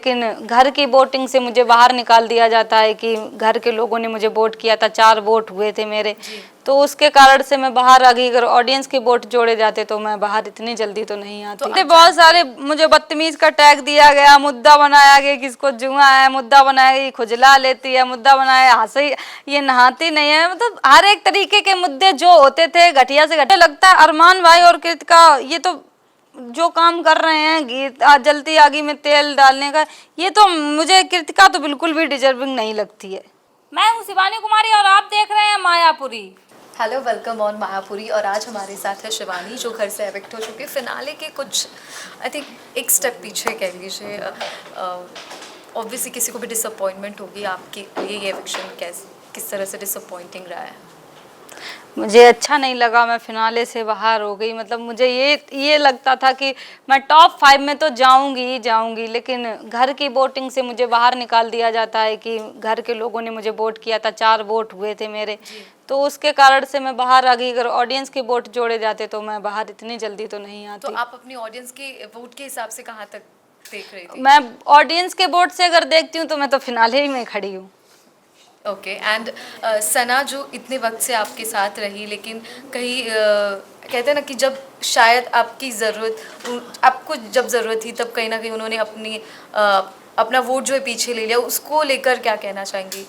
लेकिन घर की वोटिंग से मुझे बाहर निकाल दिया जाता है कि घर के लोगों ने मुझे वोट किया था, 4 वोट हुए थे मेरे, तो उसके कारण से मैं बाहर आ गई। अगर ऑडियंस के वोट जोड़े जाते तो मैं बाहर इतनी जल्दी तो नहीं आती। तो बहुत सारे मुझे बदतमीज का टैग दिया गया, मुद्दा बनाया गया कि इसको जुआ है, मुद्दा बनाया गया खुजला लेती है, मुद्दा बनाया हंसी, ये नहाती नहीं है। मतलब हर एक तरीके के मुद्दे जो होते थे घटिया से घटिया। लगता है अरमान भाई और कृतिका ये तो जो काम कर रहे हैं गीत जलती आगी में तेल डालने का, ये तो मुझे कृतिका तो बिल्कुल भी डिजर्विंग नहीं लगती है। मैं हूँ शिवानी कुमारी और आप देख रहे हैं Mayapuri. Hello, welcome on Mayapuri. और आज हमारे साथ है शिवानी जो घर से एविक्ट हो चुके। फिनाले के कुछ आई थिंक एक स्टेप पीछे कह लीजिए। ऑब्वियसली किसी को भी डिसअपॉइंटमेंट होगी, आपके लिए ये एविक्शन किस तरह से डिसअपॉइंटिंग रहा है? मुझे अच्छा नहीं लगा, मैं फिनाले से बाहर हो गई। मतलब मुझे ये लगता था कि मैं टॉप 5 में तो जाऊंगी ही जाऊंगी, लेकिन घर की वोटिंग से मुझे बाहर निकाल दिया जाता है कि घर के लोगों ने मुझे वोट किया था, 4 वोट हुए थे मेरे, तो उसके कारण से मैं बाहर आ गई। अगर ऑडियंस के वोट जोड़े जाते तो मैं बाहर इतनी जल्दी तो नहीं आती। तो आप अपनी ऑडियंस के वोट के हिसाब से कहाँ तक देख रही थी? मैं ऑडियंस के वोट से अगर देखती हूँ तो मैं तो फिनाले ही में खड़ी हूँ। ओके। एंड सना जो इतने वक्त से आपके साथ रही, लेकिन कहीं कहते हैं ना कि जब शायद आपको जब ज़रूरत थी तब कहीं ना कहीं उन्होंने अपना वोट जो है पीछे ले लिया, उसको लेकर क्या कहना चाहेंगी?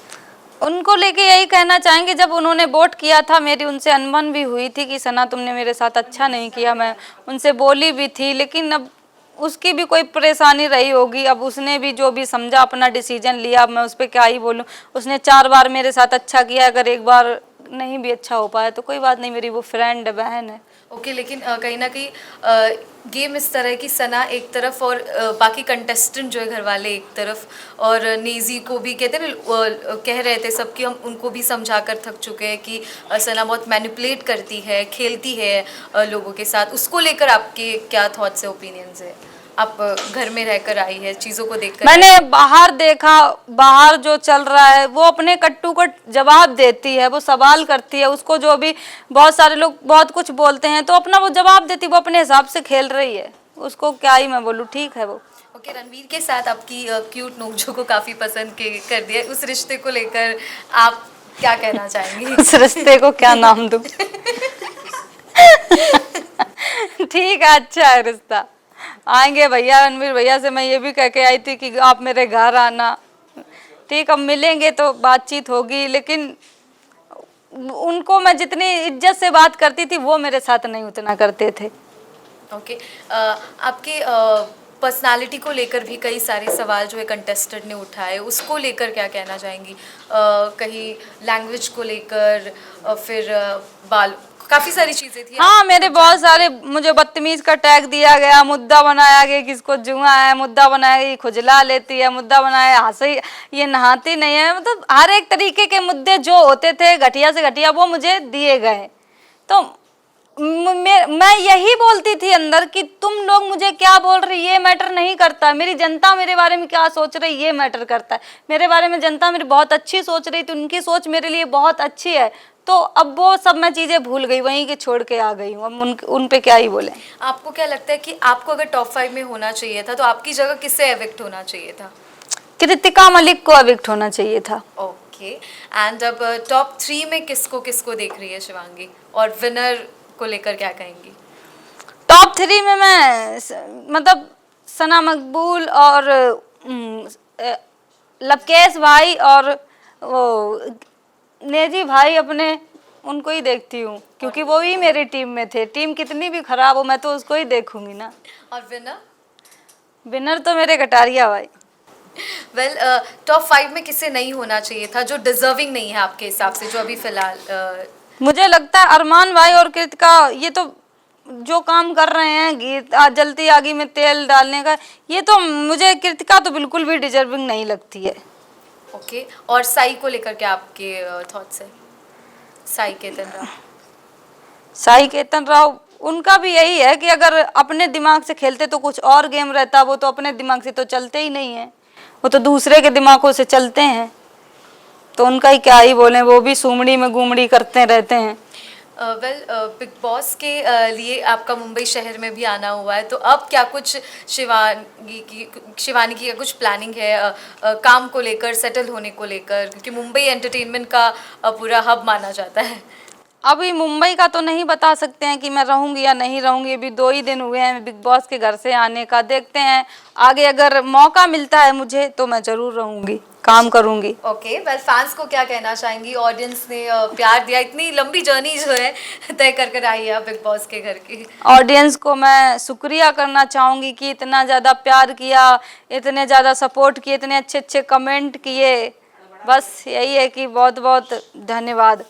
उनको लेके यही कहना चाहेंगे, जब उन्होंने वोट किया था मेरी उनसे अनबन भी हुई थी कि सना तुमने मेरे साथ अच्छा नहीं किया, मैं उनसे बोली भी थी, लेकिन अब उसकी भी कोई परेशानी रही होगी। अब उसने भी जो भी समझा अपना डिसीजन लिया, अब मैं उस पर क्या ही बोलूँ। उसने 4 बार मेरे साथ अच्छा किया, अगर एक बार नहीं भी अच्छा हो पाया तो कोई बात नहीं, मेरी वो फ्रेंड है, बहन है। ओके, लेकिन कहीं ना कहीं गेम इस तरह है कि सना एक तरफ और बाकी कंटेस्टेंट जो है घर वाले एक तरफ, और नेजी को भी कहते हैं कह रहे थे सबकी, हम उनको भी समझा कर थक चुके हैं कि सना बहुत मैनिपुलेट करती है, खेलती है लोगों के साथ। उसको लेकर आपके क्या थॉट्स है, ओपिनियंस है? आप घर में रहकर आई है, चीज़ों को देखकर मैंने बाहर देखा, बाहर जो चल रहा है वो अपने कट्टू को जवाब देती है, वो सवाल करती है, उसको जो भी बहुत सारे लोग बहुत कुछ बोलते हैं तो अपना वो जवाब देती है, वो अपने हिसाब से खेल रही है, उसको क्या ही मैं बोलूँ, ठीक है वो। ओके, रणवीर के साथ आपकी क्यूट नोकझोंक को काफ़ी पसंद कर दिया, उस रिश्ते को लेकर आप क्या कहना चाहेंगे? उस रिश्ते को क्या नाम दूँ? ठीक है, अच्छा है रिश्ता, आएंगे भैया, रणवीर भैया से मैं ये भी कह के आई थी कि आप मेरे घर आना, ठीक, अब मिलेंगे तो बातचीत होगी, लेकिन उनको मैं जितनी इज्जत से बात करती थी वो मेरे साथ नहीं उतना करते थे। ओके, आपके पर्सनालिटी को लेकर भी कई सारे सवाल जो है कंटेस्टेंट ने उठाए, उसको लेकर क्या कहना चाहेंगी? कहीं लैंग्वेज को लेकर, फिर बाल, काफ़ी सारी चीज़ें थी। हाँ, मेरे बहुत सारे, मुझे बदतमीज का टैग दिया गया, मुद्दा बनाया गया कि इसको जुआ है, मुद्दा बनाया गया खुजला लेती है, मुद्दा बनाया हंसी, ये नहाती नहीं है। मतलब हर एक तरीके के मुद्दे जो होते थे घटिया से घटिया वो मुझे दिए गए। तो मैं यही बोलती थी अंदर कि तुम लोग मुझे क्या बोल रही, ये मैटर नहीं करता, मेरी जनता मेरे बारे में क्या सोच रही ये मैटर करता है। मेरे बारे में जनता मेरी बहुत अच्छी सोच रही थी, उनकी सोच मेरे लिए बहुत अच्छी है, तो अब वो सब मैं चीज़ें भूल गई, वहीं के छोड़ के आ गई हूँ, अब उन पे क्या ही बोले। आपको क्या लगता है कि आपको अगर टॉप 5 में होना चाहिए था तो आपकी जगह किससे एविक्ट होना चाहिए था? कृतिका मलिक को एविक्ट होना चाहिए था। ओके, एंड अब टॉप 3 में किसको किसको देख रही है शिवांगी, और विनर को लेकर क्या कहेंगी? टॉप 3 में मैं मतलब सना मकबूल और लवकेश भाई और वो नेजी भाई, अपने उनको ही देखती हूँ, क्योंकि वो ही मेरी टीम में थे। टीम कितनी भी खराब हो मैं तो उसको ही देखूंगी ना। और विनर? विनर तो मेरे कटारिया भाई। वेल, टॉप 5 में किसे नहीं होना चाहिए था, जो डिजर्विंग नहीं है आपके हिसाब से, जो अभी फिलहाल? मुझे लगता है अरमान भाई और कृतिका, ये तो जो काम कर रहे हैं गीत जलती आगी में तेल डालने का, ये तो मुझे कृतिका तो बिल्कुल भी डिजर्विंग नहीं लगती है। ओके, और साई को लेकर क्या आपके थॉट्स है? साई केतन राव? साई केतन राव, उनका भी यही है कि अगर अपने दिमाग से खेलते तो कुछ और गेम रहता, वो तो अपने दिमाग से तो चलते ही नहीं है, वो तो दूसरे के दिमागों से चलते हैं, तो उनका ही क्या ही बोले, वो भी सुमड़ी में गुमड़ी करते रहते हैं। वेल बिग बॉस के लिए आपका मुंबई शहर में भी आना हुआ है, तो अब क्या कुछ शिवानी की क्या कुछ प्लानिंग है काम को लेकर, सेटल होने को लेकर, क्योंकि मुंबई एंटरटेनमेंट का पूरा हब माना जाता है। अभी मुंबई का तो नहीं बता सकते हैं कि मैं रहूंगी या नहीं रहूंगी। अभी 2 ही दिन हुए हैं बिग बॉस के घर से आने का। देखते हैं आगे अगर मौका मिलता है मुझे तो मैं जरूर रहूंगी, काम करूंगी। ओके वेल, फैंस को क्या कहना चाहेंगी? ऑडियंस ने प्यार दिया, इतनी लंबी जर्नी जो है तय कर कर आई है आप बिग बॉस के घर की। ऑडियंस को मैं शुक्रिया करना चाहूंगी कि इतना ज़्यादा प्यार किया, इतने ज़्यादा सपोर्ट किए, इतने अच्छे अच्छे कमेंट किए। बस यही है कि बहुत बहुत धन्यवाद।